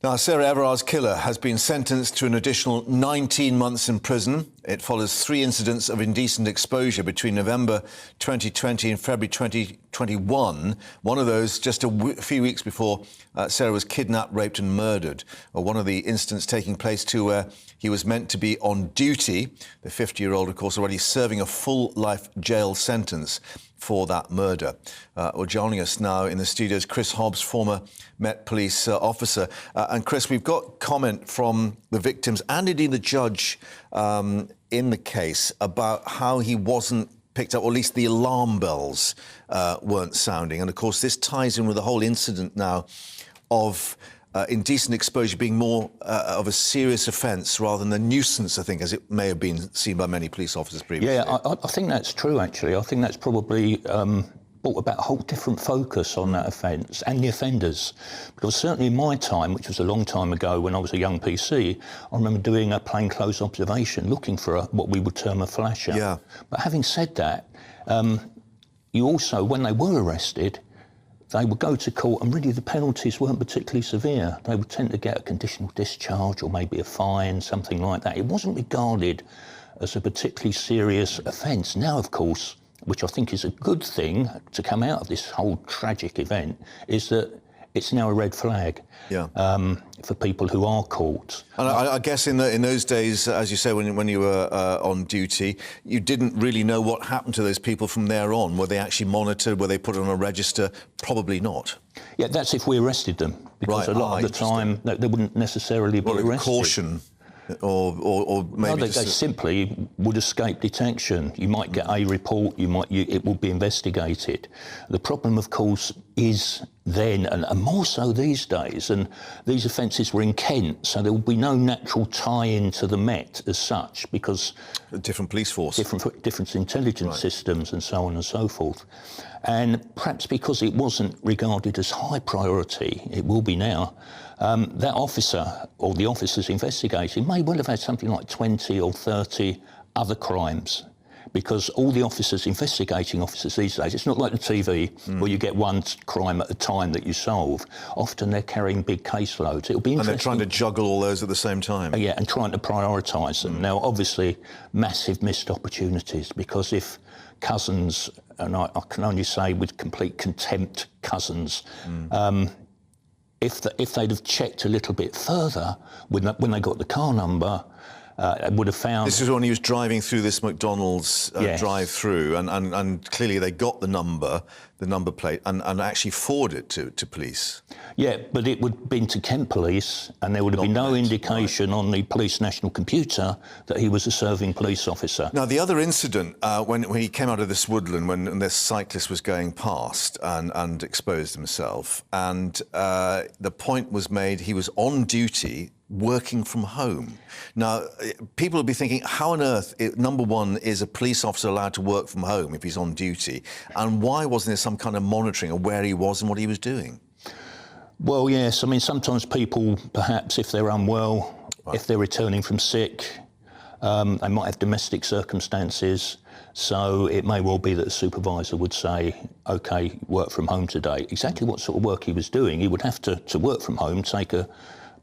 Now, Sarah Everard's killer has been sentenced to an additional 19 months in prison. It follows 3 incidents of indecent exposure between November 2020 and February 2021. One of those just a few weeks before Sarah was kidnapped, raped and murdered. One of the incidents taking place too where he was meant to be on duty. The 50-year-old, of course, already serving a full life jail sentence for that murder. Well, joining us now in the studios, Chris Hobbs, former Met Police officer. And Chris, we've got comment from the victims and indeed the judge in the case about how he wasn't picked up, or at least the alarm bells weren't sounding. And of course, this ties in with the whole incident now of indecent exposure being more of a serious offence rather than a nuisance, I think, as it may have been seen by many police officers previously. Yeah, I think that's true, actually. I think that's probably brought about a whole different focus on that offence and the offenders. Because certainly in my time, which was a long time ago when I was a young PC, I remember doing a plainclothes observation, looking for what we would term a flasher. Yeah. But having said that, you also, when they were arrested, they would go to court and really the penalties weren't particularly severe. They would tend to get a conditional discharge or maybe a fine, something like that. It wasn't regarded as a particularly serious offence. Now, of course, which I think is a good thing to come out of this whole tragic event, is that it's now a red flag for people who are caught. And I guess in those days, as you say, when you were on duty, you didn't really know what happened to those people from there on. Were they actually monitored? Were they put on a register? Probably not. Yeah, that's if we arrested them, because a lot of the time they wouldn't necessarily be arrested. Caution. Or maybe no, they simply would escape detection. You might get a report, it will be investigated. The problem, of course, is then, and more so these days, and these offences were in Kent, so there will be no natural tie-in to the Met as such, because... A different police force. Different intelligence systems and so on and so forth. And perhaps because it wasn't regarded as high priority, it will be now, that officer or the officers investigating may well have had something like 20 or 30 other crimes, because all the officers, investigating officers these days, it's not like the TV where you get one crime at a time that you solve. Often they're carrying big caseloads. It'll be interesting. And they're trying to juggle all those at the same time. Yeah, and trying to prioritise them. Now, obviously, massive missed opportunities, because if Couzens, and I can only say with complete contempt, Couzens, if they'd have checked a little bit further when they got the car number, would have found... This is when he was driving through this McDonald's drive-through, and clearly they got the number plate, and actually forwarded it to police. Yeah, but it would have been to Kent Police, and there would have been no indication on the police national computer that he was a serving police officer. Now, the other incident, when he came out of this woodland, when this cyclist was going past and exposed himself, and the point was made he was on duty, working from home. Now, people will be thinking, how on earth, number one, is a police officer allowed to work from home if he's on duty? And why wasn't there some kind of monitoring of where he was and what he was doing? Well, yes, I mean, sometimes people, perhaps if they're unwell, if they're returning from sick, they might have domestic circumstances, so it may well be that the supervisor would say, OK, work from home today. Exactly what sort of work he was doing, he would have to work from home, take a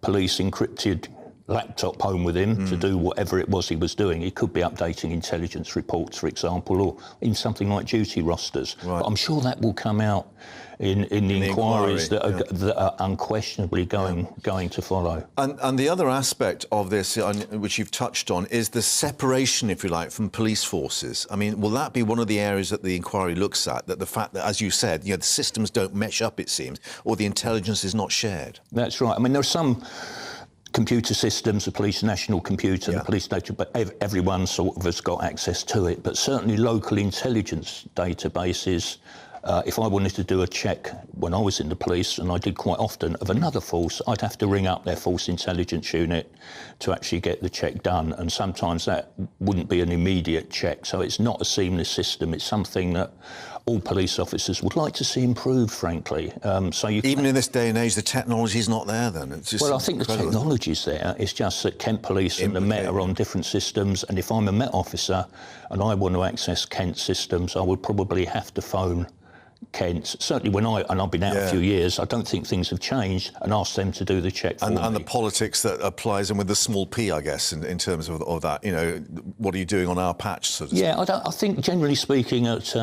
police encrypted laptop home with him to do whatever it was he was doing. He could be updating intelligence reports, for example, or in something like duty rosters. Right. But I'm sure that will come out in the inquiries that are unquestionably going to follow. And the other aspect of this, which you've touched on, is the separation, if you like, from police forces. I mean, will that be one of the areas that the inquiry looks at, that the fact that, as you said, the systems don't mesh up, it seems, or the intelligence is not shared? That's right. I mean, there are some computer systems, the police national computer, the police data, but everyone sort of has got access to it. But certainly local intelligence databases, if I wanted to do a check when I was in the police, and I did quite often, of another force, I'd have to ring up their force intelligence unit to actually get the check done. And sometimes that wouldn't be an immediate check. So it's not a seamless system. It's something that all police officers would like to see improved, frankly. So even in this day and age, the technology's not there then? It's just I think the technology's there. It's just that Kent Police and the Met are on different systems, and if I'm a Met officer and I want to access Kent systems, I would probably have to phone Kent, certainly and I've been out a few years, I don't think things have changed, and asked them to do the check for me. And the politics that applies, and with the small p, I guess, in terms of that, you know, what are you doing on our patch, so to speak? Yeah, I think generally speaking at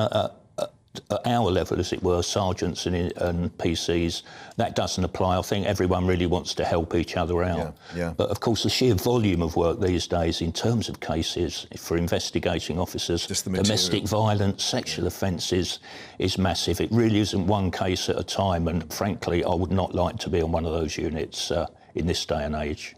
our level, as it were, sergeants and PCs, that doesn't apply. I think everyone really wants to help each other out. But of course, the sheer volume of work these days in terms of cases for investigating officers, domestic violence, sexual offences, is massive. It really isn't one case at a time, and frankly, I would not like to be on one of those units in this day and age.